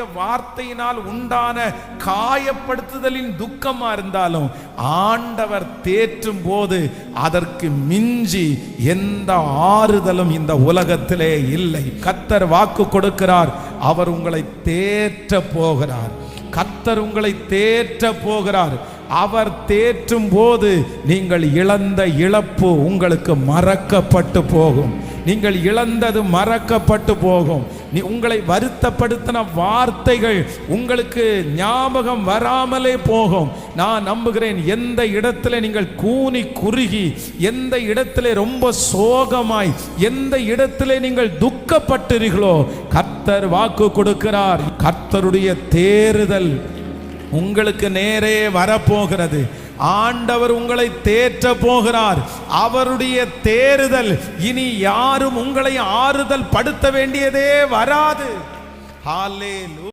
பிசாசுடைய வார்த்தையினால் உண்டான காயப்படுத்துதலின் துக்கமா இருந்தாலும் ஆண்டவர் தேற்றும் போது அதற்கு மிஞ்சி எந்த ஆறுதலும் இந்த உலகத்திலே இல்லை. கர்த்தர் வாக்கு கொடுக்கிறார், அவர் உங்களை தேற்ற போகிறார். கர்த்தர் உங்களை தேற்ற போகிறார். அவர் தேற்றும் போது நீங்கள் இழந்த இழப்பு உங்களுக்கு மறக்கப்பட்டு போகும். நீங்கள் இழந்தது மறக்கப்பட்டு போகும். உங்களை வருத்தப்படுத்தின வார்த்தைகள் உங்களுக்கு ஞாபகம் வராமலே போகும். நான் நம்புகிறேன், எந்த இடத்துல நீங்கள் கூனி குறுகி, எந்த இடத்துல ரொம்ப சோகமாய், எந்த இடத்துல நீங்கள் துக்கப்பட்டீர்களோ, கர்த்தர் வாக்கு கொடுக்கிறார், கர்த்தருடைய தேறுதல் உங்களுக்கு நேரே வரப்போகிறது. ஆண்டவர் உங்களை தேற்ற போகிறார். அவருடைய தேறுதல் இனி யாரும் உங்களை ஆறுதல் படுத்த வேண்டியதே வராது. ஹல்லேலூயா.